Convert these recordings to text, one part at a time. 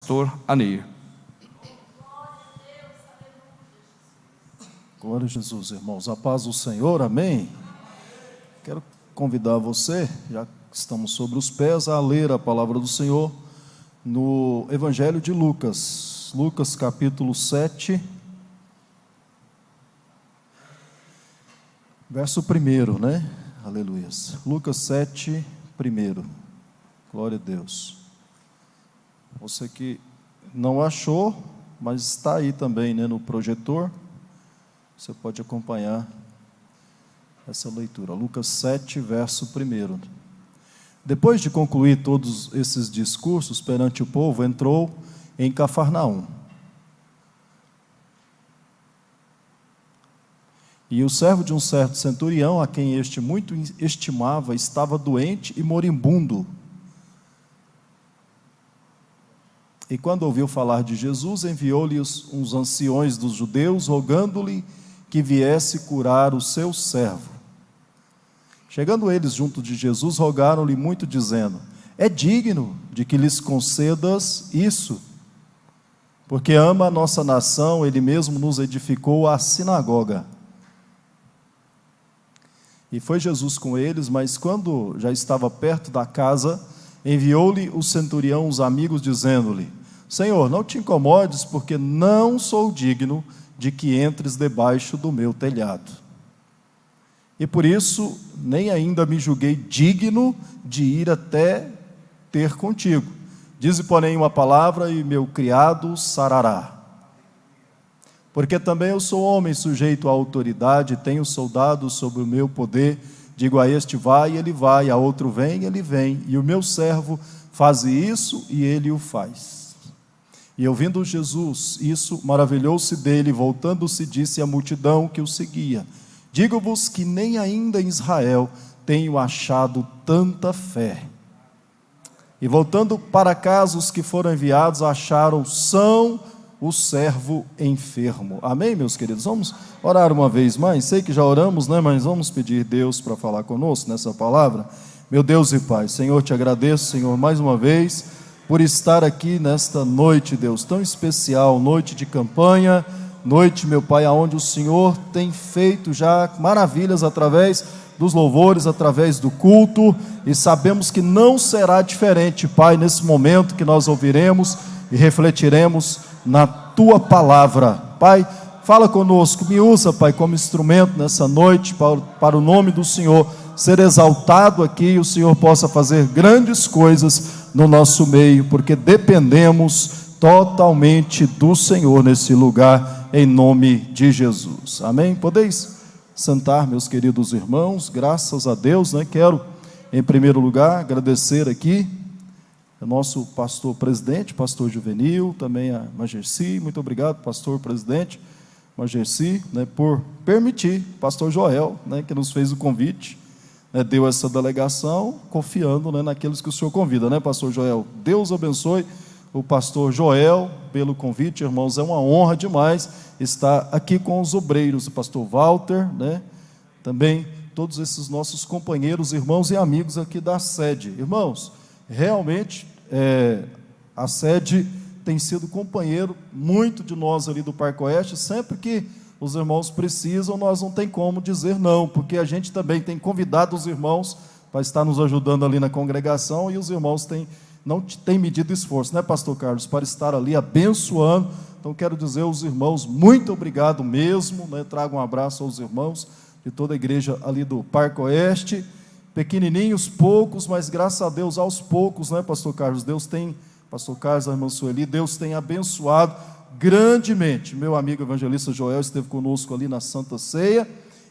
pastor Anir. Glória a Jesus, irmãos. A paz do Senhor, amém? Quero convidar você, já que estamos sobre os pés, a ler a palavra do Senhor no Evangelho de Lucas. Lucas capítulo 7, verso 1, né? Aleluia. Lucas 7, 1. Glória a Deus. Você que não achou, mas está aí também, né, no projetor, você pode acompanhar essa leitura. Lucas 7, verso 1. Depois de concluir todos esses discursos perante o povo, entrou em Cafarnaum. E o servo de um certo centurião, a quem este muito estimava, estava doente e moribundo. E quando ouviu falar de Jesus, enviou-lhe uns anciões dos judeus, rogando-lhe que viesse curar o seu servo. Chegando eles junto de Jesus, rogaram-lhe muito, dizendo: é digno de que lhes concedas isso, porque ama a nossa nação, ele mesmo nos edificou a sinagoga. E foi Jesus com eles, mas quando já estava perto da casa, enviou-lhe o centurião os amigos, dizendo-lhe: Senhor, não te incomodes, porque não sou digno de que entres debaixo do meu telhado. E por isso, nem ainda me julguei digno de ir até ter contigo. Dize, porém, uma palavra e meu criado sarará. Porque também eu sou homem sujeito à autoridade, tenho soldados sob o meu poder. Digo a este, vai, ele vai, a outro, vem, ele vem. E o meu servo faz isso e ele o faz. E ouvindo Jesus isso, maravilhou-se dele, voltando-se, disse à multidão que o seguia: digo-vos que nem ainda em Israel tenho achado tanta fé. E voltando para casa, os que foram enviados acharam são o servo enfermo. Amém, meus queridos? Vamos orar uma vez mais. Sei que já oramos, né? Mas vamos pedir Deus para falar conosco nessa palavra. Meu Deus e Pai, Senhor, te agradeço, Senhor, mais uma vez por estar aqui nesta noite, Deus, tão especial, noite de campanha, noite, meu Pai, aonde o Senhor tem feito já maravilhas através dos louvores, através do culto, e sabemos que não será diferente, Pai, nesse momento que nós ouviremos e refletiremos na Tua palavra. Pai, fala conosco, me usa, Pai, como instrumento nessa noite, para o nome do Senhor ser exaltado aqui e o Senhor possa fazer grandes coisas no nosso meio, porque dependemos totalmente do Senhor nesse lugar, em nome de Jesus. Amém? Podeis sentar, meus queridos irmãos, graças a Deus, né? Quero, em primeiro lugar, agradecer aqui o nosso pastor presidente, pastor Juvenil, também a Magerci. Muito obrigado, pastor presidente Magerci, né, por permitir, pastor Joel, né, que nos fez o convite, né, deu essa delegação, confiando, né, naqueles que o senhor convida, né, pastor Joel? Deus abençoe o pastor Joel pelo convite, irmãos, é uma honra demais estar aqui com os obreiros, o pastor Walter, né, também todos esses nossos companheiros, irmãos e amigos aqui da sede. Irmãos, realmente, a sede tem sido companheiro muito de nós ali do Parque Oeste. Sempre que os irmãos precisam, nós não tem como dizer não, porque a gente também tem convidado os irmãos para estar nos ajudando ali na congregação, e os irmãos não têm medido esforço, né, pastor Carlos, para estar ali abençoando. Então quero dizer aos irmãos, muito obrigado mesmo, né? Trago um abraço aos irmãos de toda a igreja ali do Parque Oeste, pequenininhos, poucos, mas graças a Deus aos poucos, né, pastor Carlos, pastor Carlos, a irmã Sueli, Deus tem abençoado grandemente. Meu amigo evangelista Joel esteve conosco ali na Santa Ceia,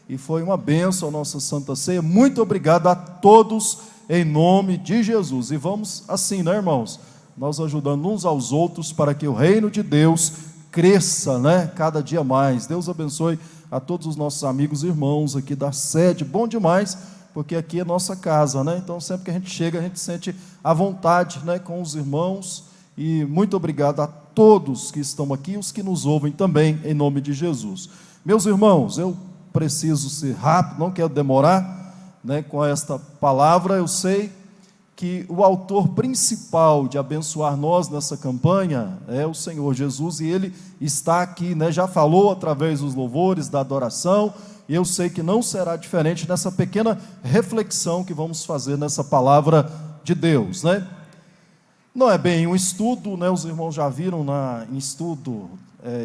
e foi uma bênção a nossa Santa Ceia. Muito obrigado a todos, em nome de Jesus. E vamos assim, né, irmãos? Nós ajudando uns aos outros, para que o reino de Deus cresça, né, cada dia mais. Deus abençoe a todos os nossos amigos e irmãos aqui da sede. Bom demais, porque aqui é nossa casa, né? Então sempre que a gente chega, a gente sente à vontade, né, com os irmãos. E muito obrigado a todos que estão aqui, os que nos ouvem também, em nome de Jesus. Meus irmãos, eu preciso ser rápido, não quero demorar, né, com esta palavra. Eu sei que o autor principal de abençoar nós nessa campanha é o Senhor Jesus, e Ele está aqui, já falou através dos louvores, da adoração, e eu sei que não será diferente nessa pequena reflexão que vamos fazer nessa palavra de Deus, Não é bem um estudo, os irmãos já viram em estudo,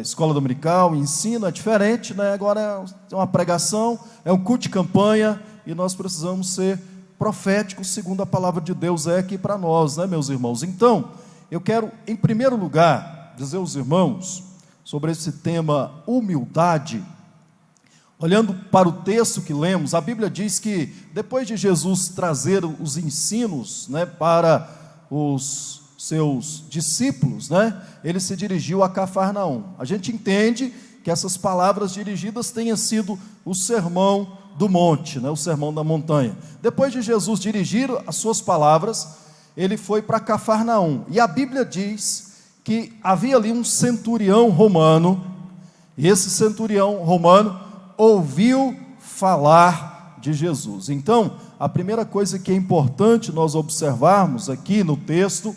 escola dominical, ensino, é diferente, agora é uma pregação, é um culto de campanha, e nós precisamos ser proféticos, segundo a palavra de Deus é aqui para nós, meus irmãos. Então, eu quero, em primeiro lugar, dizer aos irmãos, sobre esse tema humildade. Olhando para o texto que lemos, a Bíblia diz que, depois de Jesus trazer os ensinos, para os seus discípulos, ele se dirigiu a Cafarnaum. A gente entende que essas palavras dirigidas tenham sido o sermão do monte, o sermão da montanha. Depois de Jesus dirigir as suas palavras, ele foi para Cafarnaum, e a Bíblia diz que havia ali um centurião romano, e esse centurião romano ouviu falar de Jesus. Então, a primeira coisa que é importante nós observarmos aqui no texto,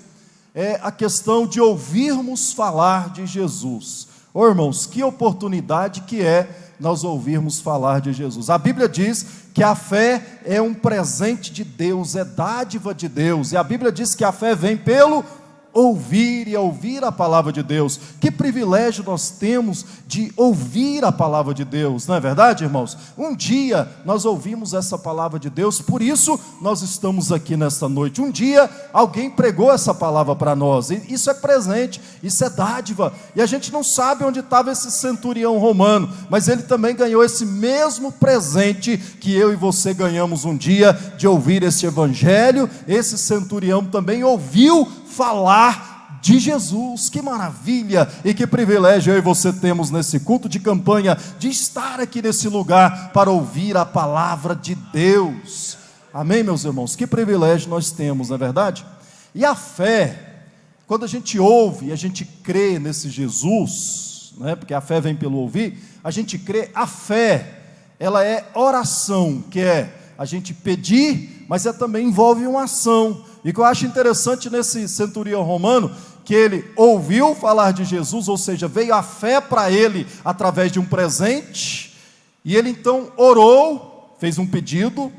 é a questão de ouvirmos falar de Jesus. Irmãos, que oportunidade que é nós ouvirmos falar de Jesus. A Bíblia diz que a fé é um presente de Deus, é dádiva de Deus, e a Bíblia diz que a fé vem pelo ouvir, e ouvir a palavra de Deus. Que privilégio nós temos de ouvir a palavra de Deus, não é verdade, irmãos? Um dia nós ouvimos essa palavra de Deus, por isso nós estamos aqui nesta noite. Um dia alguém pregou essa palavra para nós, e isso é presente, isso é dádiva, e a gente não sabe onde estava esse centurião romano, mas ele também ganhou esse mesmo presente que eu e você ganhamos um dia, de ouvir esse evangelho. Esse centurião também ouviu falar de Jesus. Que maravilha e que privilégio eu e você temos nesse culto de campanha, de estar aqui nesse lugar para ouvir a palavra de Deus. Amém, meus irmãos? Que privilégio nós temos, não é verdade? E a fé, quando a gente ouve, a gente crê nesse Jesus, porque a fé vem pelo ouvir, a gente crê. A fé, ela é oração, que é a gente pedir, mas também envolve uma ação. E o que eu acho interessante nesse centurião romano, que ele ouviu falar de Jesus, ou seja, veio a fé para ele através de um presente, e ele então orou, fez um pedido,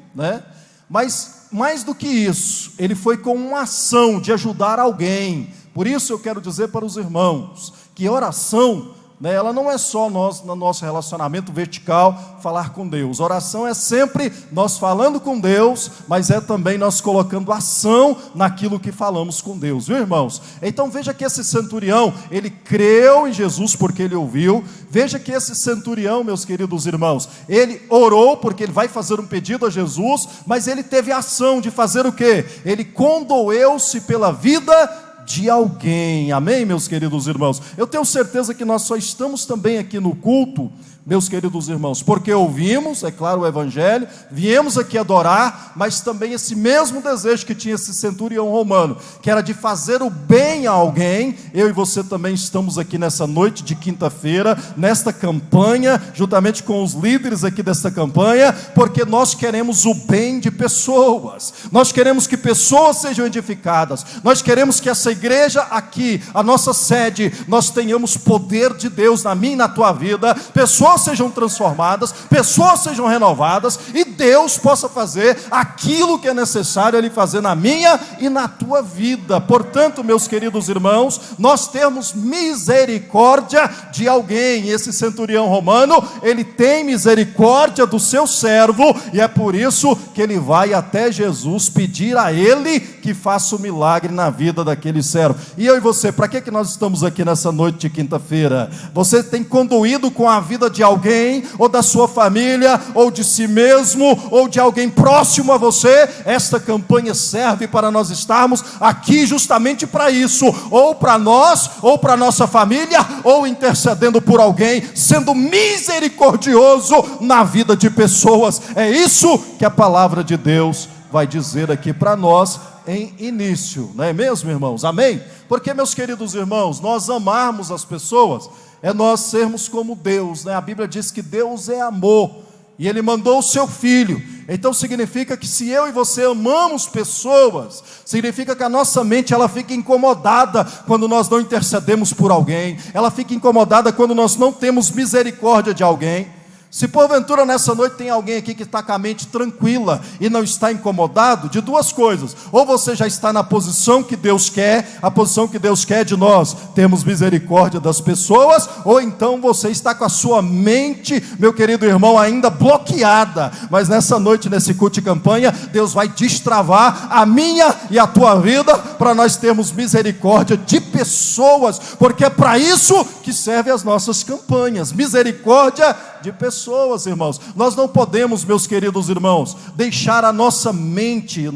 mas mais do que isso, ele foi com uma ação de ajudar alguém. Por isso eu quero dizer para os irmãos, que oração, ela não é só nós, no nosso relacionamento vertical, falar com Deus. Oração é sempre nós falando com Deus, mas é também nós colocando ação naquilo que falamos com Deus, viu, irmãos? Então veja que esse centurião, ele creu em Jesus porque ele ouviu. Veja que esse centurião, meus queridos irmãos, ele orou porque ele vai fazer um pedido a Jesus, mas ele teve a ação de fazer o quê? Ele condoeu-se pela vida de alguém. Amém, meus queridos irmãos? Eu tenho certeza que nós só estamos também aqui no culto, meus queridos irmãos, porque ouvimos, é claro, o evangelho, viemos aqui adorar, mas também esse mesmo desejo que tinha esse centurião romano, que era de fazer o bem a alguém. Eu e você também estamos aqui nessa noite de quinta-feira, nesta campanha, juntamente com os líderes aqui desta campanha, porque nós queremos o bem de pessoas, nós queremos que pessoas sejam edificadas, nós queremos que essa igreja aqui, a nossa sede, nós tenhamos poder de Deus na minha e na tua vida, pessoas sejam transformadas, pessoas sejam renovadas, e Deus possa fazer aquilo que é necessário Ele fazer na minha e na tua vida. Portanto, meus queridos irmãos, nós temos misericórdia de alguém. Esse centurião romano, ele tem misericórdia do seu servo, e é por isso que ele vai até Jesus pedir a ele que faça o milagre na vida daquele servo. E eu e você, para que nós estamos aqui nessa noite de quinta-feira? Você tem conduído com a vida de alguém, ou da sua família, ou de si mesmo, ou de alguém próximo a você? Esta campanha serve para nós estarmos aqui justamente para isso, ou para nós, ou para nossa família, ou intercedendo por alguém, sendo misericordioso na vida de pessoas. É isso que a palavra de Deus vai dizer aqui para nós em início, não é mesmo, irmãos? Amém? Porque, meus queridos irmãos, nós amarmos as pessoas é nós sermos como Deus, A Bíblia diz que Deus é amor, e Ele mandou o seu Filho. Então significa que se eu e você amamos pessoas, significa que a nossa mente ela fica incomodada quando nós não intercedemos por alguém, ela fica incomodada quando nós não temos misericórdia de alguém. Se porventura nessa noite tem alguém aqui que está com a mente tranquila e não está incomodado, de duas coisas: ou você já está na posição que Deus quer, a posição que Deus quer de nós, temos misericórdia das pessoas, ou então você está com a sua mente, meu querido irmão, ainda bloqueada. Mas nessa noite, nesse culto de campanha, Deus vai destravar a minha e a tua vida, para nós termos misericórdia de pessoas, porque é para isso que servem as nossas campanhas, misericórdia de pessoas, irmãos. Nós não podemos, meus queridos irmãos, deixar a nossa mente,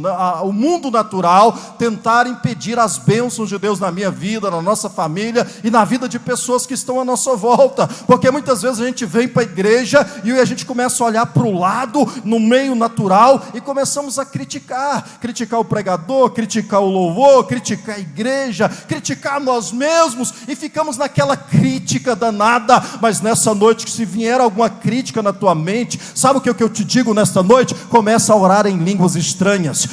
o mundo natural, tentar impedir as bênçãos de Deus na minha vida, na nossa família e na vida de pessoas que estão à nossa volta, porque muitas vezes a gente vem para a igreja e a gente começa a olhar para o lado, no meio natural, e começamos a criticar o pregador, criticar o louvor, criticar a igreja, criticar nós mesmos, e ficamos naquela crítica danada. Mas nessa noite, que se vier alguma crítica na tua mente, sabe o que eu te digo nesta noite? Começa a orar em línguas estranhas,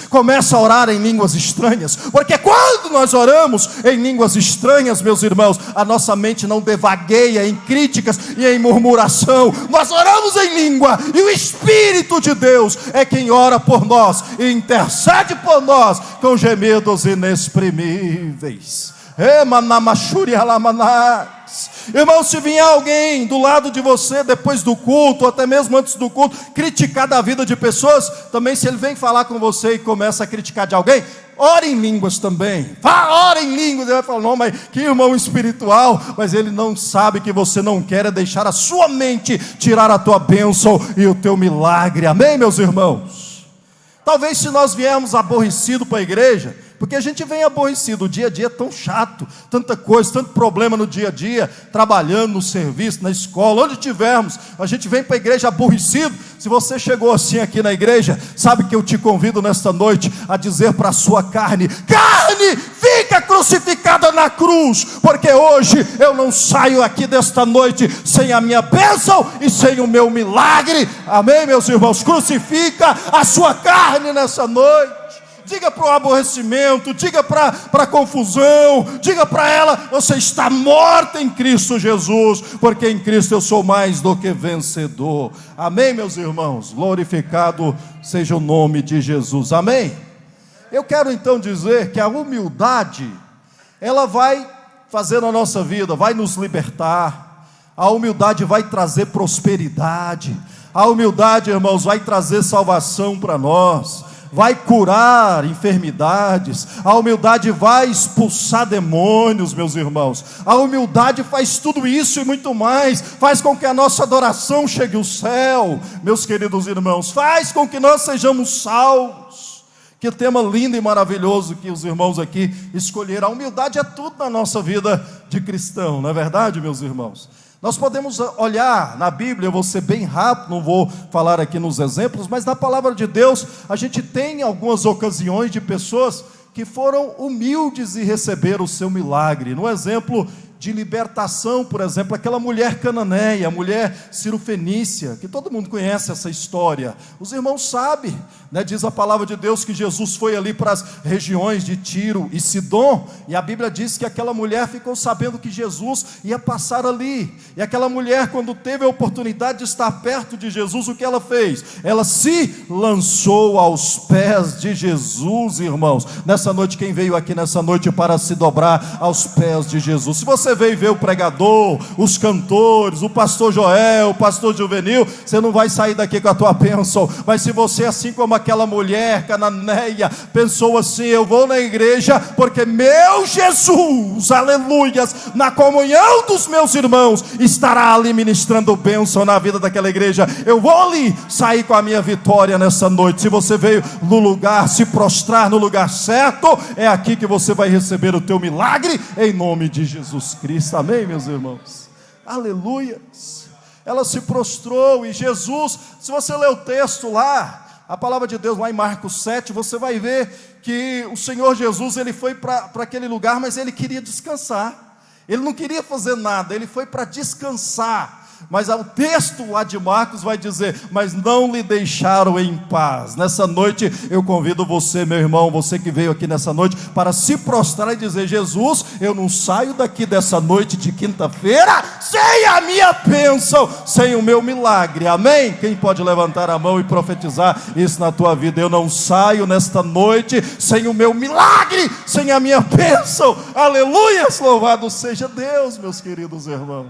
porque quando nós oramos em línguas estranhas, meus irmãos, a nossa mente não devagueia em críticas e em murmuração. Nós oramos em língua, e o Espírito de Deus é quem ora por nós e intercede por nós com gemidos inexprimíveis. Irmão, se vier alguém do lado de você depois do culto, ou até mesmo antes do culto, criticar da vida de pessoas, também se ele vem falar com você e começa a criticar de alguém, ore em línguas também. Ore em línguas. Ele vai falar: não, mas que irmão espiritual. Mas ele não sabe que você não quer deixar a sua mente tirar a tua bênção e o teu milagre. Amém, meus irmãos? Talvez se nós viemos aborrecidos para a igreja, porque a gente vem aborrecido, o dia a dia é tão chato, tanta coisa, tanto problema no dia a dia, trabalhando no serviço, na escola, onde tivermos, a gente vem para a igreja aborrecido. Se você chegou assim aqui na igreja, sabe que eu te convido nesta noite a dizer para a sua carne: carne, fica crucificada na cruz, porque hoje eu não saio aqui desta noite sem a minha bênção e sem o meu milagre. Amém, meus irmãos? Crucifica a sua carne nessa noite. Diga para o aborrecimento, diga para a confusão, diga para ela: você está morta em Cristo Jesus, porque em Cristo eu sou mais do que vencedor. Amém, meus irmãos? Glorificado seja o nome de Jesus. Amém? Eu quero então dizer que a humildade, ela vai fazer na nossa vida, vai nos libertar. A humildade vai trazer prosperidade. A humildade, irmãos, vai trazer salvação para nós, vai curar enfermidades. A humildade vai expulsar demônios, meus irmãos. A humildade faz tudo isso e muito mais. Faz com que a nossa adoração chegue ao céu, meus queridos irmãos. Faz com que nós sejamos salvos. Que tema lindo e maravilhoso que os irmãos aqui escolheram. A humildade é tudo na nossa vida de cristão, não é verdade, meus irmãos? Nós podemos olhar na Bíblia, eu vou ser bem rápido, não vou falar aqui nos exemplos, mas na palavra de Deus, a gente tem algumas ocasiões de pessoas que foram humildes e receberam o seu milagre. No exemplo de libertação, por exemplo, aquela mulher cananeia, a mulher cirofenícia, que todo mundo conhece essa história. Os irmãos sabem, né? Diz a palavra de Deus que Jesus foi ali para as regiões de Tiro e Sidom, e a Bíblia diz que aquela mulher ficou sabendo que Jesus ia passar ali, e aquela mulher, quando teve a oportunidade de estar perto de Jesus, o que ela fez? Ela se lançou aos pés de Jesus, irmãos. Nessa noite, quem veio aqui nessa noite para se dobrar aos pés de Jesus? Se você veio ver o pregador, os cantores, o pastor Joel, o pastor Juvenil, você não vai sair daqui com a tua bênção. Mas se você, assim como aquela mulher cananeia, pensou assim: eu vou na igreja porque meu Jesus, aleluias, na comunhão dos meus irmãos, estará ali ministrando bênção na vida daquela igreja, eu vou ali sair com a minha vitória nessa noite. Se você veio no lugar, se prostrar no lugar certo, é aqui que você vai receber o teu milagre, em nome de Jesus Cristo. Amém, meus irmãos? Aleluias. Ela se prostrou, e Jesus, se você ler o texto lá, a palavra de Deus lá em Marcos 7, você vai ver que o Senhor Jesus, ele foi para aquele lugar, mas ele queria descansar. Ele não queria fazer nada, ele foi para descansar. Mas o texto lá de Marcos vai dizer: mas não lhe deixaram em paz. Nessa noite eu convido você, meu irmão, você que veio aqui nessa noite, para se prostrar e dizer: Jesus, eu não saio daqui dessa noite de quinta-feira sem a minha bênção, sem o meu milagre. Amém? Quem pode levantar a mão e profetizar isso na tua vida? Eu não saio nesta noite sem o meu milagre, sem a minha bênção. Aleluia, louvado seja Deus, meus queridos irmãos.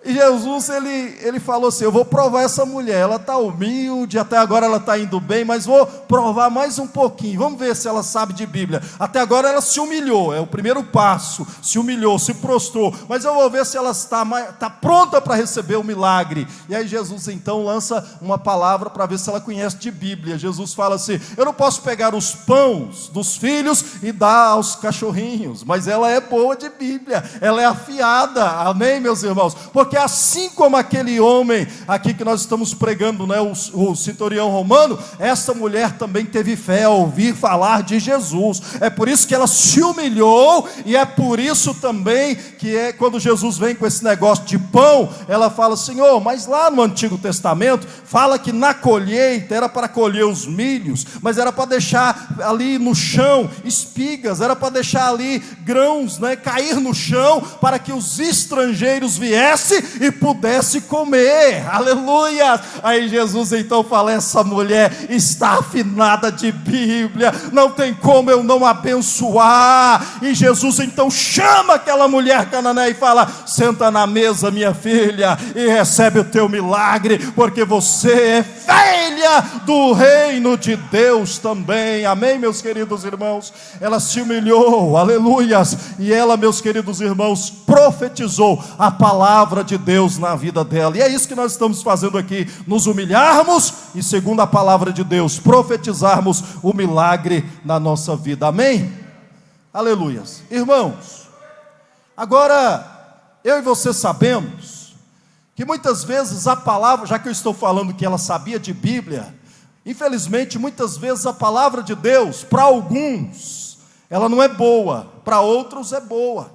E Jesus, ele falou assim: eu vou provar essa mulher, ela está humilde, até agora ela está indo bem, mas vou provar mais um pouquinho, vamos ver se ela sabe de Bíblia. Até agora ela se humilhou, é o primeiro passo, se humilhou, se prostrou, mas eu vou ver se ela está pronta para receber o milagre. E aí Jesus então lança uma palavra para ver se ela conhece de Bíblia. Jesus fala assim: eu não posso pegar os pães dos filhos e dar aos cachorrinhos, mas ela é boa de Bíblia, ela é afiada, amém, meus irmãos? Porque assim como aquele homem aqui que nós estamos pregando, né, o centurião romano, essa mulher também teve fé ao ouvir falar de Jesus. É por isso que ela se humilhou, e é por isso também que quando Jesus vem com esse negócio de pão, ela fala: Senhor, mas lá no Antigo Testamento fala que na colheita era para colher os milhos, mas era para deixar ali no chão espigas, era para deixar ali grãos, né, cair no chão, para que os estrangeiros viessem e pudesse comer. Aleluia. Aí Jesus então fala: essa mulher está afinada de Bíblia, não tem como eu não abençoar. E Jesus então chama aquela mulher cananeia e fala: senta na mesa, minha filha, e recebe o teu milagre, porque você é filha do reino de Deus também. Amém, meus queridos irmãos? Ela se humilhou, aleluias, e ela, meus queridos irmãos, profetizou a palavra de Deus na vida dela. E é isso que nós estamos fazendo aqui: nos humilharmos e, segundo a palavra de Deus, profetizarmos o milagre na nossa vida. Amém? Aleluias. Irmãos, agora eu e você sabemos que muitas vezes a palavra, já que eu estou falando que ela sabia de Bíblia, infelizmente muitas vezes a palavra de Deus, para alguns ela não é boa, para outros é boa.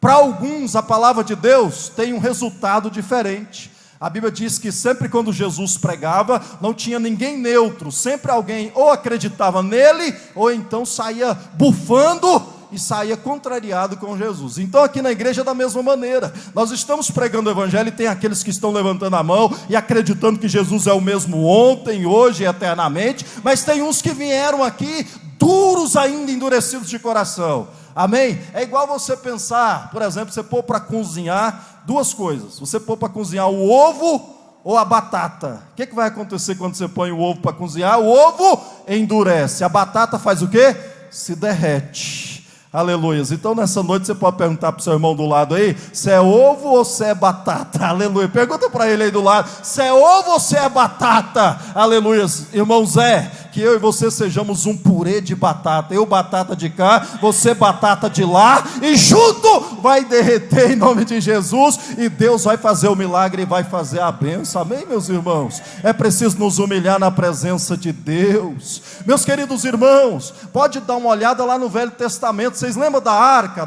Para alguns a palavra de Deus tem um resultado diferente. A Bíblia diz que sempre quando Jesus pregava, não tinha ninguém neutro, sempre alguém ou acreditava nele, ou então saía bufando e saía contrariado com Jesus. Então aqui na igreja é da mesma maneira, nós estamos pregando o evangelho e tem aqueles que estão levantando a mão e acreditando que Jesus é o mesmo ontem, hoje e eternamente, mas tem uns que vieram aqui duros ainda, endurecidos de coração. Amém? É igual você pensar, por exemplo, você pôr para cozinhar duas coisas: você pôr para cozinhar o ovo ou a batata. O que vai acontecer quando você põe o ovo para cozinhar? O ovo endurece, a batata faz o quê? Se derrete. Aleluias. Então nessa noite você pode perguntar para o seu irmão do lado aí: se é ovo ou se é batata? Aleluia. Pergunta para ele aí do lado: se é ovo ou se é batata? Aleluias. Irmão Zé, que eu e você sejamos um purê de batata, eu batata de cá, você batata de lá, e junto vai derreter em nome de Jesus, e Deus vai fazer o milagre e vai fazer a bênção. Amém, meus irmãos? É preciso nos humilhar na presença de Deus. Meus queridos irmãos, pode dar uma olhada lá no Velho Testamento. Vocês lembram da arca?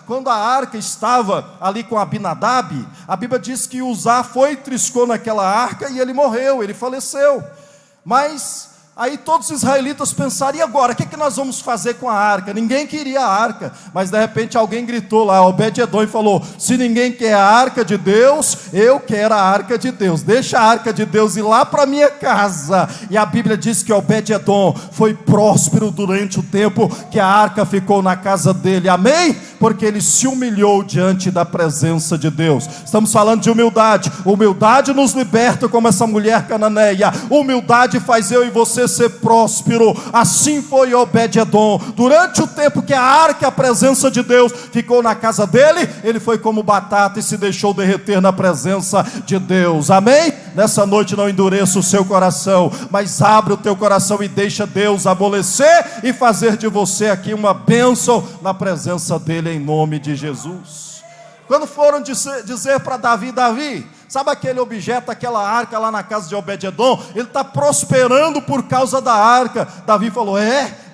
Quando a arca estava ali com Abinadab, a Bíblia diz que Uzá foi e triscou naquela arca e ele morreu, ele faleceu. Mas aí todos os israelitas pensaram: e agora, o que nós vamos fazer com a arca? Ninguém queria a arca, mas de repente alguém gritou lá, Obed-edom, e falou: se ninguém quer a arca de Deus, eu quero a arca de Deus, deixa a arca de Deus ir lá para minha casa. E a Bíblia diz que Obed-edom foi próspero durante o tempo que a arca ficou na casa dele. Amém? Porque ele se humilhou diante da presença de Deus. Estamos falando de humildade. Humildade nos liberta, como essa mulher cananeia. Humildade faz eu e você ser próspero. Assim foi Obed-edom. Durante o tempo que a arca, a presença de Deus, ficou na casa dele, ele foi como batata e se deixou derreter na presença de Deus. Amém? Nessa noite não endureça o seu coração, mas abre o teu coração e deixa Deus amolecer e fazer de você aqui uma bênção na presença dele, em nome de Jesus. Quando foram dizer para Davi: Davi, sabe aquele objeto, aquela arca lá na casa de Obed-edom? Ele está prosperando por causa da arca. Davi falou: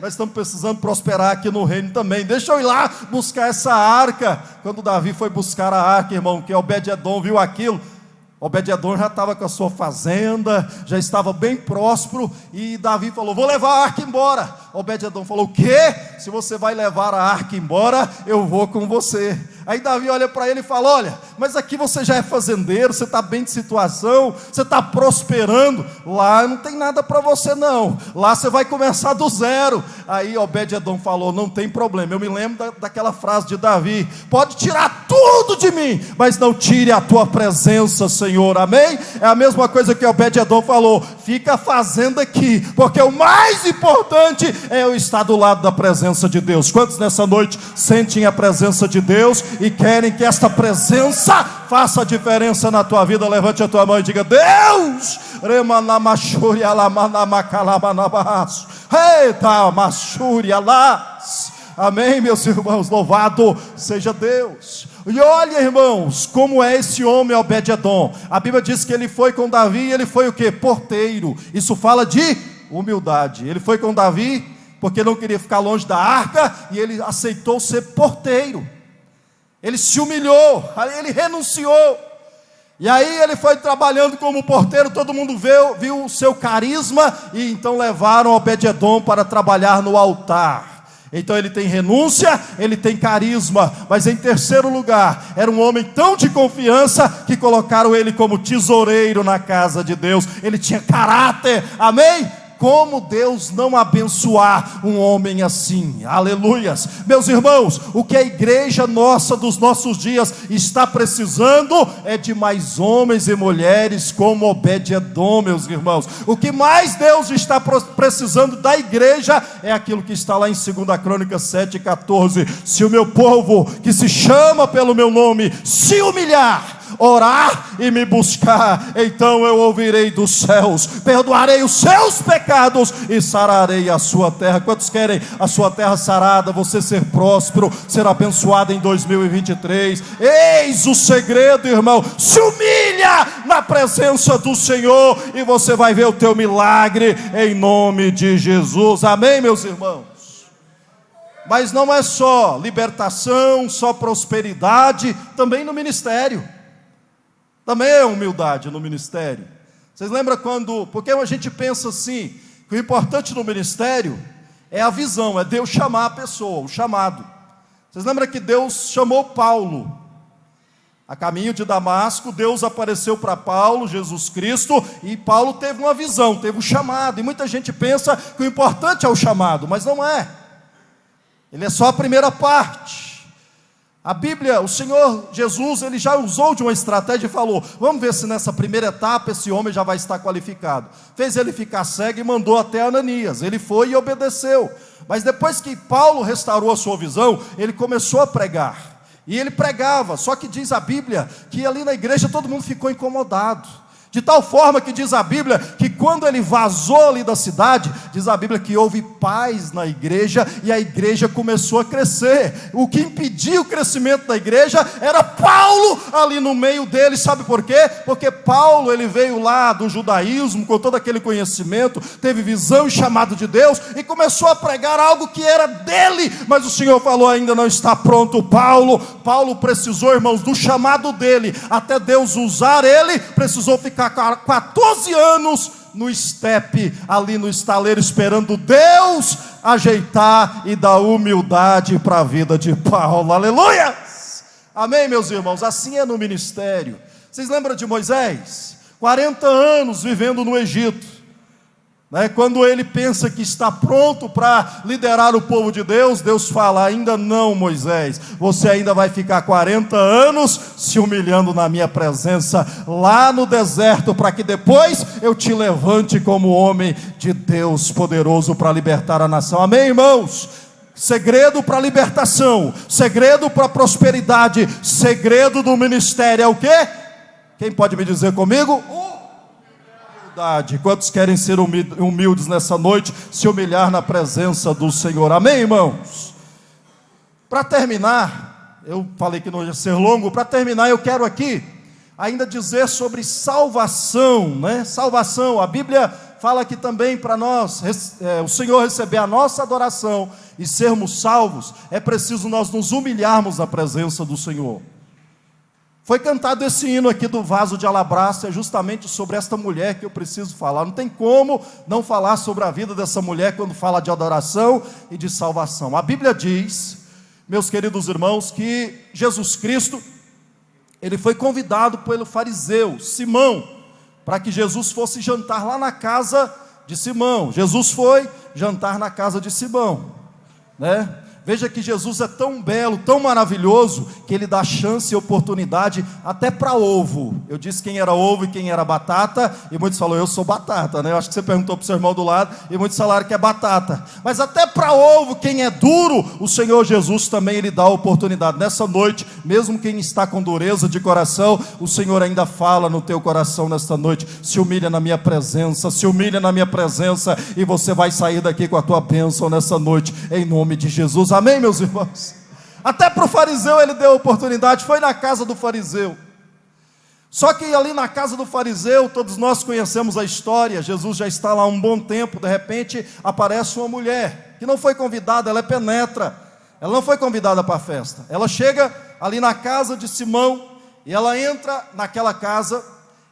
Nós estamos precisando prosperar aqui no reino também. Deixa eu ir lá buscar essa arca. Quando Davi foi buscar a arca, irmão, que Obed-edom viu aquilo, Obed-edom já estava com a sua fazenda, já estava bem próspero, e Davi falou: vou levar a arca embora. Obed-edom falou: o quê? Se você vai levar a arca embora, eu vou com você. Aí Davi olha para ele e fala: olha, mas aqui você já é fazendeiro, você está bem de situação, você está prosperando, lá não tem nada para você não, lá você vai começar do zero. Aí Obed-edom falou: não tem problema, eu me lembro daquela frase de Davi: pode tirar tudo de mim, mas não tire a tua presença, Senhor, amém? É a mesma coisa que Obed-edom falou: fica a fazenda aqui, porque o mais importante é eu estar do lado da presença de Deus. Quantos nessa noite sentem a presença de Deus e querem que esta presença faça a diferença na tua vida? Levante a tua mão e diga: Deus, amém, meus irmãos, louvado seja Deus. E olha, irmãos, como é esse homem Obed-edom. A Bíblia diz que ele foi com Davi, e ele foi o quê? Porteiro. Isso fala de humildade. Ele foi com Davi porque não queria ficar longe da arca, e ele aceitou ser porteiro. Ele se humilhou, aí ele renunciou, e aí ele foi trabalhando como porteiro. Todo mundo viu o seu carisma, e então levaram Obed-edom para trabalhar no altar. Então ele tem renúncia, ele tem carisma, mas em terceiro lugar, era um homem tão de confiança, que colocaram ele como tesoureiro na casa de Deus. Ele tinha caráter, amém? Como Deus não abençoar um homem assim? Aleluias. Meus irmãos, o que a igreja nossa dos nossos dias está precisando é de mais homens e mulheres como Obed-edom, meus irmãos. O que mais Deus está precisando da igreja é aquilo que está lá em 2 Crônicas 7,14: se o meu povo, que se chama pelo meu nome, se humilhar, orar e me buscar, então eu ouvirei dos céus, perdoarei os seus pecados e sararei a sua terra. Quantos querem a sua terra sarada, você ser próspero, ser abençoado em 2023? Eis o segredo, irmão: se humilha na presença do Senhor, e você vai ver o teu milagre em nome de Jesus, amém, meus irmãos? Mas não é só libertação, só prosperidade, também no ministério. Também é humildade no ministério. Vocês lembram quando... Porque a gente pensa assim, que o importante no ministério é a visão, é Deus chamar a pessoa, o chamado. Vocês lembram que Deus chamou Paulo? A caminho de Damasco, Deus apareceu para Paulo, Jesus Cristo, e Paulo teve uma visão, teve um chamado. E muita gente pensa que o importante é o chamado, mas não é. Ele é só a primeira parte. A Bíblia, o Senhor Jesus, ele já usou de uma estratégia e falou: vamos ver se nessa primeira etapa esse homem já vai estar qualificado. Fez ele ficar cego e mandou até Ananias. Ele foi e obedeceu. Mas depois que Paulo restaurou a sua visão, ele começou a pregar. E ele pregava, só que diz a Bíblia que ali na igreja todo mundo ficou incomodado. De tal forma que diz a Bíblia que quando ele vazou ali da cidade, diz a Bíblia que houve paz na igreja, e a igreja começou a crescer. O que impedia o crescimento da igreja era Paulo ali no meio deles. Sabe por quê? Porque Paulo, ele veio lá do judaísmo com todo aquele conhecimento, teve visão e chamado de Deus, e começou a pregar algo que era dele. Mas o Senhor falou: ainda não está pronto Paulo precisou, irmãos, do chamado dele. Até Deus usar ele, precisou ficar 14 anos no estepe, ali no estaleiro, esperando Deus ajeitar e dar humildade para a vida de Paulo. Aleluia! Amém, meus irmãos? Assim é no ministério. Vocês lembram de Moisés? 40 anos vivendo no Egito, né? Quando ele pensa que está pronto para liderar o povo de Deus, Deus fala: ainda não, Moisés, você ainda vai ficar 40 anos se humilhando na minha presença lá no deserto, para que depois eu te levante como homem de Deus poderoso para libertar a nação. Amém, irmãos? Segredo para libertação, segredo para prosperidade, segredo do ministério é o quê? Quem pode me dizer comigo? Quantos querem ser humildes nessa noite, se humilhar na presença do Senhor? Amém, irmãos? Para terminar, eu falei que não ia ser longo. Para terminar, eu quero aqui ainda dizer sobre salvação, né? Salvação, a Bíblia fala aqui também para nós, o Senhor receber a nossa adoração e sermos salvos, é preciso nós nos humilharmos na presença do Senhor. Foi cantado esse hino aqui do vaso de alabastro, é justamente sobre esta mulher que eu preciso falar. Não tem como não falar sobre a vida dessa mulher quando fala de adoração e de salvação. A Bíblia diz, meus queridos irmãos, que Jesus Cristo, ele foi convidado pelo fariseu Simão, para que Jesus fosse jantar lá na casa de Simão. Jesus foi jantar na casa de Simão, né? Veja que Jesus é tão belo, tão maravilhoso, que Ele dá chance e oportunidade até para ovo. Eu disse quem era ovo e quem era batata, e muitos falaram, eu sou batata, né? Eu acho que você perguntou para o seu irmão do lado, e muitos falaram que é batata. Mas até para ovo, quem é duro, o Senhor Jesus também Ele dá a oportunidade. Nessa noite, mesmo quem está com dureza de coração, o Senhor ainda fala no teu coração nesta noite, se humilha na minha presença, se humilha na minha presença, e você vai sair daqui com a tua bênção nessa noite, em nome de Jesus. Amém, meus irmãos? Até para o fariseu ele deu oportunidade, foi na casa do fariseu. Só que ali na casa do fariseu, todos nós conhecemos a história, Jesus já está lá há um bom tempo, de repente aparece uma mulher, que não foi convidada, ela é penetra, ela não foi convidada para a festa, ela chega ali na casa de Simão, e ela entra naquela casa,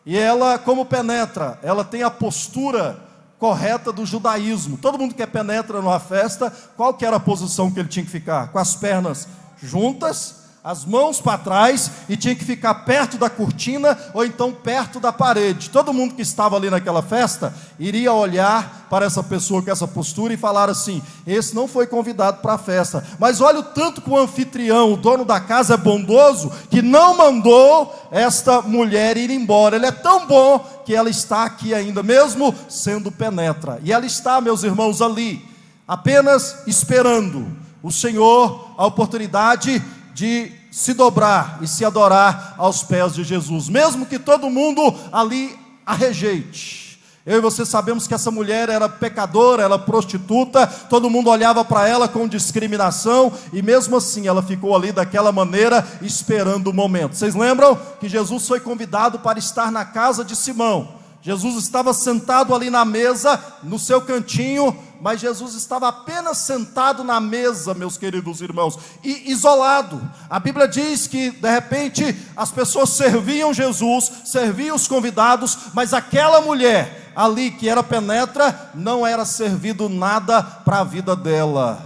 e ela, como penetra, ela tem a postura correta do judaísmo. Todo mundo que penetra numa festa, qual que era a posição que ele tinha que ficar? Com as pernas juntas, as mãos para trás, e tinha que ficar perto da cortina, ou então perto da parede. Todo mundo que estava ali naquela festa, iria olhar para essa pessoa com essa postura, e falar assim, esse não foi convidado para a festa. Mas olha o tanto que o anfitrião, o dono da casa é bondoso, que não mandou esta mulher ir embora. Ele é tão bom, que ela está aqui ainda, mesmo sendo penetra. E ela está, meus irmãos, ali, apenas esperando o Senhor, a oportunidade de se dobrar e se adorar aos pés de Jesus, mesmo que todo mundo ali a rejeite. Eu e você sabemos que essa mulher era pecadora, ela prostituta, todo mundo olhava para ela com discriminação, e mesmo assim ela ficou ali daquela maneira, esperando o momento. Vocês lembram que Jesus foi convidado para estar na casa de Simão? Jesus estava sentado ali na mesa, no seu cantinho, mas Jesus estava apenas sentado na mesa, meus queridos irmãos, e isolado. A Bíblia diz que de repente as pessoas serviam Jesus, serviam os convidados, mas aquela mulher ali que era penetra, não era servido nada para a vida dela.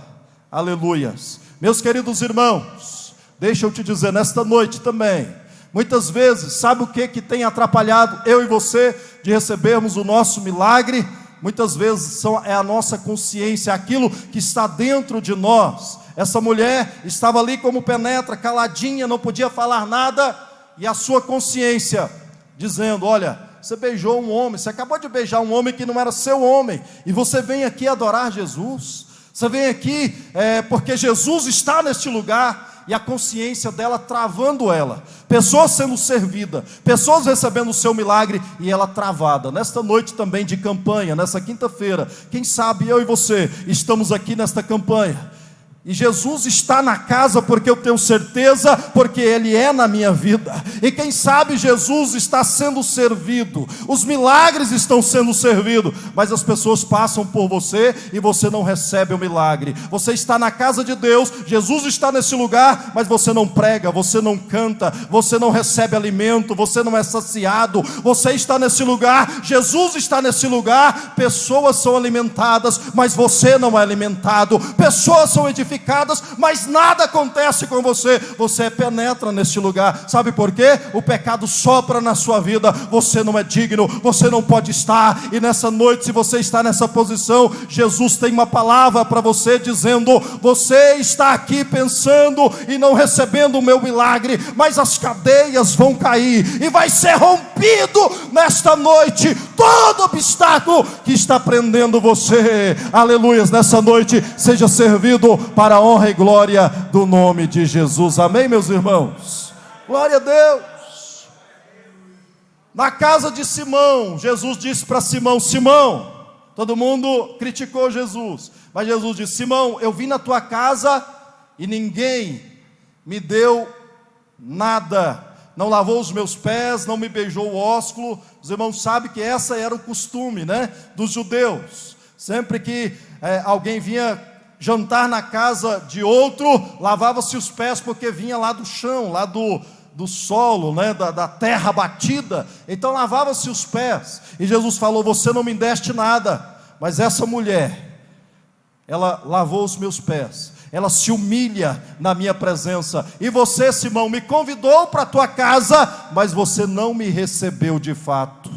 Aleluias. Meus queridos irmãos, deixa eu te dizer nesta noite também, muitas vezes, sabe o que tem atrapalhado eu e você de recebermos o nosso milagre? Muitas vezes é a nossa consciência, aquilo que está dentro de nós. Essa mulher estava ali como penetra, caladinha, não podia falar nada, e a sua consciência dizendo, olha, você beijou um homem, você acabou de beijar um homem que não era seu homem, e você vem aqui adorar Jesus, você vem aqui porque Jesus está neste lugar, e a consciência dela travando ela, pessoas sendo servidas, pessoas recebendo o seu milagre, e ela travada. Nesta noite também de campanha, nessa quinta-feira, quem sabe eu e você estamos aqui nesta campanha, e Jesus está na casa, porque eu tenho certeza, porque Ele é na minha vida, e quem sabe Jesus está sendo servido, os milagres estão sendo servidos, mas as pessoas passam por você, e você não recebe o milagre. Você está na casa de Deus, Jesus está nesse lugar, mas você não prega, você não canta, você não recebe alimento, você não é saciado. Você está nesse lugar, Jesus está nesse lugar, pessoas são alimentadas, mas você não é alimentado, pessoas são edificadas, mas nada acontece com você. Você penetra neste lugar. Sabe por quê? O pecado sopra na sua vida. Você não é digno, você não pode estar. E nessa noite, se você está nessa posição, Jesus tem uma palavra para você, dizendo, você está aqui pensando e não recebendo o meu milagre, mas as cadeias vão cair, e vai ser rompido nesta noite todo obstáculo que está prendendo você. Aleluias. Nessa noite seja servido para a honra e glória do nome de Jesus. Amém, meus irmãos? Glória a Deus. Na casa de Simão, Jesus disse para Simão, Simão, todo mundo criticou Jesus, mas Jesus disse, Simão, eu vim na tua casa e ninguém me deu nada não lavou os meus pés, não me beijou o ósculo. Os irmãos sabem que essa era o costume, né, dos judeus. Sempre que alguém vinha jantar na casa de outro, lavava-se os pés, porque vinha lá do chão, lá do solo, né, da terra batida. Então lavava-se os pés, e Jesus falou: você não me deste nada, mas essa mulher, ela lavou os meus pés, ela se humilha na minha presença. E você, Simão, me convidou para a tua casa, mas você não me recebeu de fato.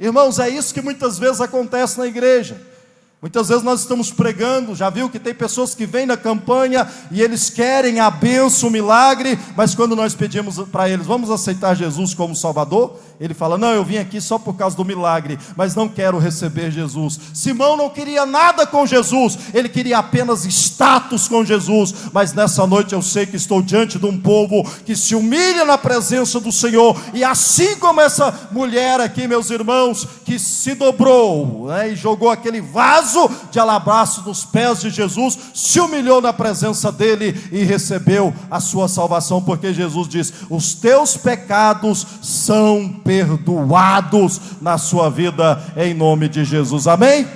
Irmãos, é isso que muitas vezes acontece na igreja. Muitas vezes nós estamos pregando, já viu que tem pessoas que vêm na campanha e eles querem a bênção, o milagre, mas quando nós pedimos para eles: vamos aceitar Jesus como Salvador? Ele fala: não, eu vim aqui só por causa do milagre, mas não quero receber Jesus. Simão não queria nada com Jesus, ele queria apenas status com Jesus. Mas nessa noite eu sei que estou diante de um povo que se humilha na presença do Senhor, e assim como essa mulher aqui, meus irmãos, que se dobrou, né, e jogou aquele vaso de alabastro nos pés de Jesus, se humilhou na presença dele e recebeu a sua salvação, porque Jesus diz: os teus pecados são perdoados na sua vida, em nome de Jesus, amém?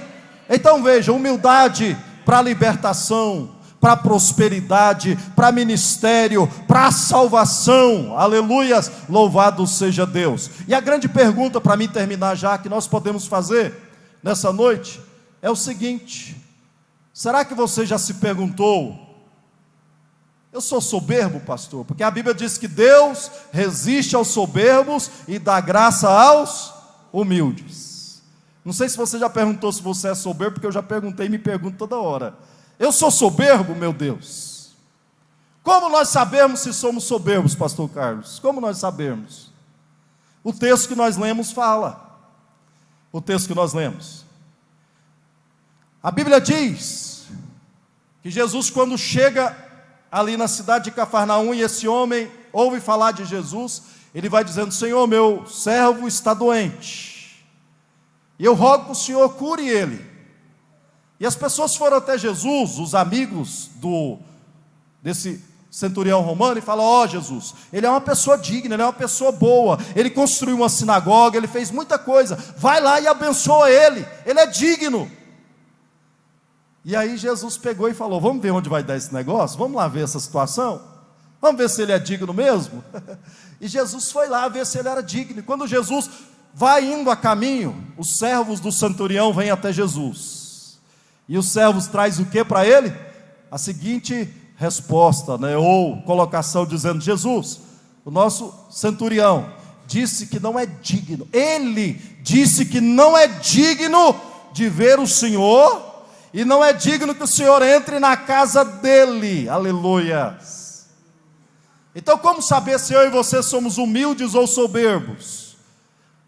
Então veja, humildade para libertação, para prosperidade, para ministério, para salvação, aleluias, louvado seja Deus. E a grande pergunta, para mim terminar já, que nós podemos fazer nessa noite, é o seguinte: será que você já se perguntou: eu sou soberbo, pastor? Porque a Bíblia diz que Deus resiste aos soberbos e dá graça aos humildes. Não sei se você já perguntou se você é soberbo, porque eu já perguntei e me pergunto toda hora: eu sou soberbo, meu Deus? Como nós sabemos se somos soberbos, pastor Carlos? Como nós sabemos? O texto que nós lemos fala. O texto que nós lemos. A Bíblia diz que Jesus, quando chega ali na cidade de Cafarnaum, e esse homem ouve falar de Jesus, ele vai dizendo: Senhor, meu servo está doente, e eu rogo que o Senhor cure ele. E as pessoas foram até Jesus, os amigos desse centurião romano, e falam: ó Jesus, ele é uma pessoa digna, ele é uma pessoa boa, ele construiu uma sinagoga, ele fez muita coisa, vai lá e abençoa ele é digno. E aí Jesus pegou e falou: vamos ver onde vai dar esse negócio? Vamos lá ver essa situação? Vamos ver se ele é digno mesmo? E Jesus foi lá ver se ele era digno. E quando Jesus vai indo a caminho, os servos do centurião vêm até Jesus. E os servos trazem o que para ele? A seguinte resposta, né? Ou colocação, dizendo: Jesus, o nosso centurião disse que não é digno. Ele disse que não é digno de ver o Senhor, e não é digno que o Senhor entre na casa dele. Aleluia. Então, como saber se eu e você somos humildes ou soberbos?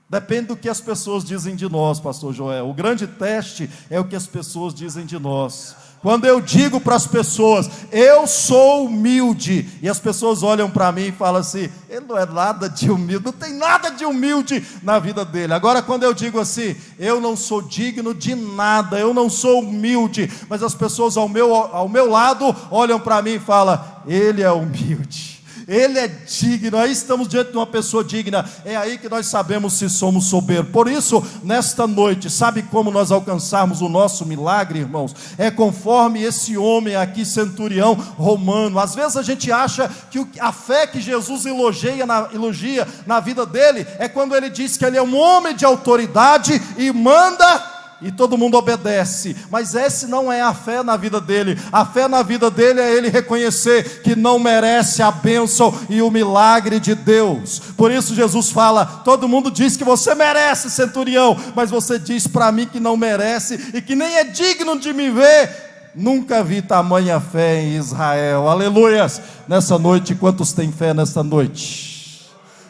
Depende do que as pessoas dizem de nós, pastor Joel. O grande teste é o que as pessoas dizem de nós. Quando eu digo para as pessoas: eu sou humilde, e as pessoas olham para mim e falam assim: ele não é nada de humilde, não tem nada de humilde na vida dele. Agora, quando eu digo assim: eu não sou digno de nada, eu não sou humilde, mas as pessoas ao meu lado olham para mim e falam: ele é humilde, ele é digno. Aí estamos diante de uma pessoa digna. É aí que nós sabemos se somos soberbos. Por isso, nesta noite, sabe como nós alcançarmos o nosso milagre, irmãos? É conforme esse homem aqui, centurião romano. Às vezes a gente acha que a fé que Jesus elogia na vida dele é quando ele diz que ele é um homem de autoridade e manda e todo mundo obedece. Mas essa não é a fé na vida dele. A fé na vida dele é ele reconhecer que não merece a bênção e o milagre de Deus. Por isso Jesus fala: todo mundo diz que você merece, centurião, mas você diz para mim que não merece e que nem é digno de me ver. Nunca vi tamanha fé em Israel. Aleluias. Nessa noite, quantos têm fé nessa noite?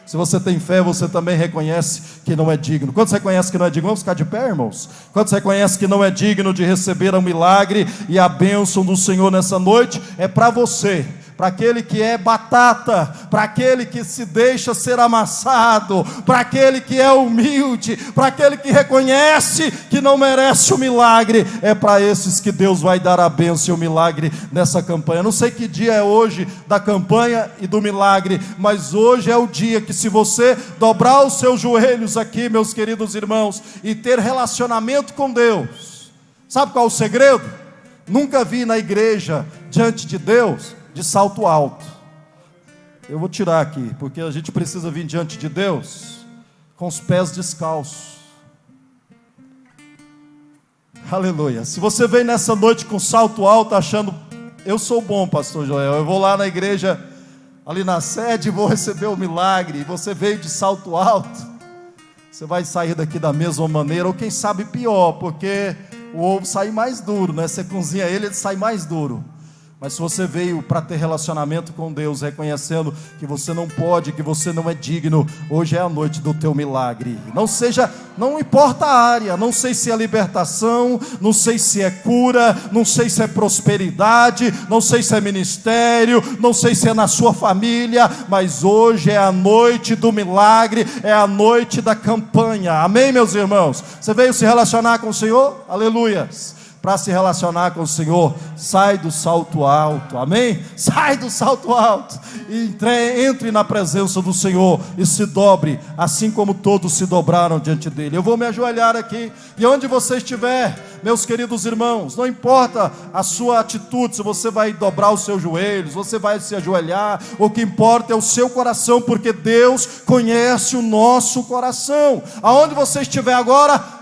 Se você tem fé, você também reconhece que não é digno. Quantos reconhecem que não é digno? Vamos ficar de pé, irmãos? Quantos reconhecem que não é digno de receber o milagre e a bênção do Senhor nessa noite? É para você, para aquele que é batata, para aquele que se deixa ser amassado, para aquele que é humilde, para aquele que reconhece que não merece o milagre. É para esses que Deus vai dar a bênção e o milagre nessa campanha. Não sei que dia é hoje da campanha e do milagre, mas hoje é o dia que, se você dobrar os seus joelhos aqui, meus queridos irmãos, e ter relacionamento com Deus, sabe qual é o segredo? Nunca vi na igreja, diante de Deus, de salto alto. Eu vou tirar aqui, porque a gente precisa vir diante de Deus com os pés descalços. Aleluia. Se você vem nessa noite com salto alto, achando, eu sou bom, pastor Joel, eu vou lá na igreja, ali na sede, e vou receber o milagre, e você veio de salto alto, você vai sair daqui da mesma maneira, ou quem sabe pior, porque o ovo sai mais duro, né? Você cozinha ele sai mais duro. Mas se você veio para ter relacionamento com Deus, reconhecendo que você não pode, que você não é digno, hoje é a noite do teu milagre. Não importa a área, não sei se é libertação, não sei se é cura, não sei se é prosperidade, não sei se é ministério, não sei se é na sua família, mas hoje é a noite do milagre, é a noite da campanha. Amém, meus irmãos? Você veio se relacionar com o Senhor? Aleluia! Para se relacionar com o Senhor, sai do salto alto, amém? Sai do salto alto, e entre na presença do Senhor, e se dobre, assim como todos se dobraram diante dele. Eu vou me ajoelhar aqui, e onde você estiver, meus queridos irmãos, não importa a sua atitude, se você vai dobrar os seus joelhos, você vai se ajoelhar, o que importa é o seu coração, porque Deus conhece o nosso coração. Aonde você estiver agora,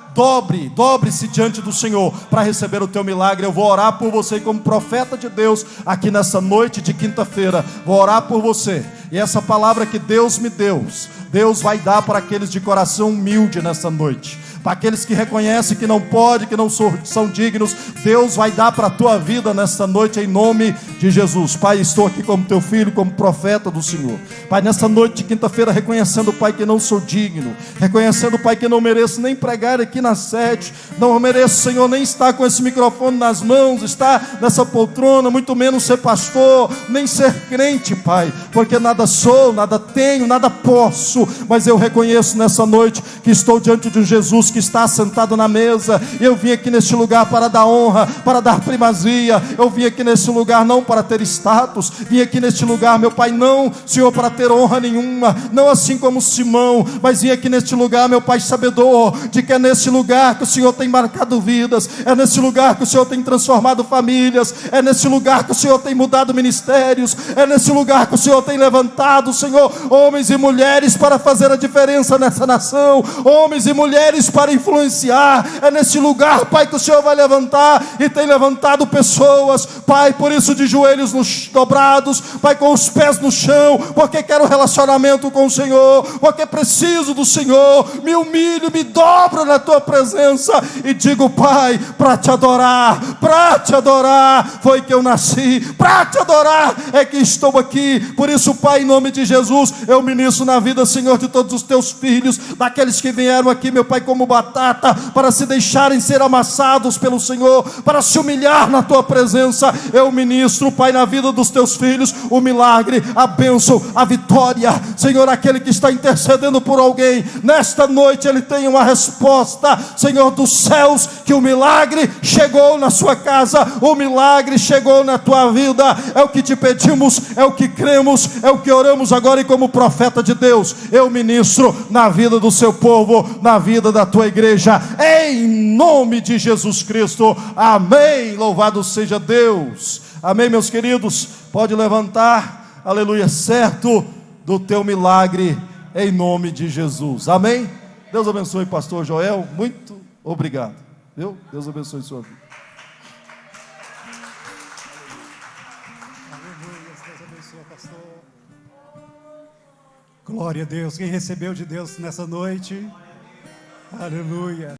dobre-se diante do Senhor para receber o teu milagre. Eu vou orar por você como profeta de Deus aqui nessa noite de quinta-feira. Vou orar por você, e essa palavra que Deus me deu, Deus vai dar para aqueles de coração humilde nessa noite, para aqueles que reconhecem que não pode, que não são dignos. Deus vai dar para a tua vida nessa noite, em nome de Jesus. Pai, estou aqui como teu filho, como profeta do Senhor. Pai, nessa noite de quinta-feira, reconhecendo, Pai, que não sou digno, reconhecendo, Pai, que não mereço nem pregar aqui na sede, não mereço, Senhor, nem estar com esse microfone nas mãos, estar nessa poltrona, muito menos ser pastor, nem ser crente, Pai, porque nada sou, nada tenho, nada posso, mas eu reconheço nessa noite que estou diante de um Jesus que está sentado na mesa, e eu vim aqui neste lugar para dar honra, para dar primazia. Eu vim aqui neste lugar não para ter status, vim aqui neste lugar, meu Pai, não, Senhor, para ter honra nenhuma, não assim como Simão, mas vim aqui neste lugar, meu Pai, sabedor de que é neste lugar que o Senhor tem marcado vidas, é nesse lugar que o Senhor tem transformado famílias, é nesse lugar que o Senhor tem mudado ministérios, é nesse lugar que o Senhor tem levantado, Senhor, homens e mulheres para fazer a diferença nessa nação, homens e mulheres para influenciar. É nesse lugar, Pai, que o Senhor vai levantar, e tem levantado pessoas, Pai, por isso de joelhos dobrados, Pai, com os pés no chão, porque quero relacionamento com o Senhor, porque preciso do Senhor, me humilho, me dobro na tua presença, e digo, Pai, para te adorar, foi que eu nasci, para te adorar é que estou aqui. Por isso, Pai, em nome de Jesus, eu ministro na vida, Senhor, de todos os teus filhos, daqueles que vieram aqui, meu Pai, como batata, para se deixarem ser amassados pelo Senhor, para se humilhar na tua presença. Eu ministro, Pai, na vida dos teus filhos, o milagre, a bênção, a vitória. Senhor, aquele que está intercedendo por alguém, nesta noite ele tem uma resposta, Senhor, dos céus, que o milagre chegou na sua casa, o milagre chegou na tua vida. É o que te pedimos, é o que cremos, é o que oramos agora, e como profeta de Deus, eu ministro na vida do seu povo, na vida da tua igreja, em nome de Jesus Cristo, amém. Louvado seja Deus, amém. Meus queridos, pode levantar, aleluia, certo do teu milagre, em nome de Jesus, amém. Deus abençoe, pastor Joel, muito obrigado, viu? Deus abençoe sua vida. Deus abençoe, pastor. Glória a Deus. Quem recebeu de Deus nessa noite? Aleluia.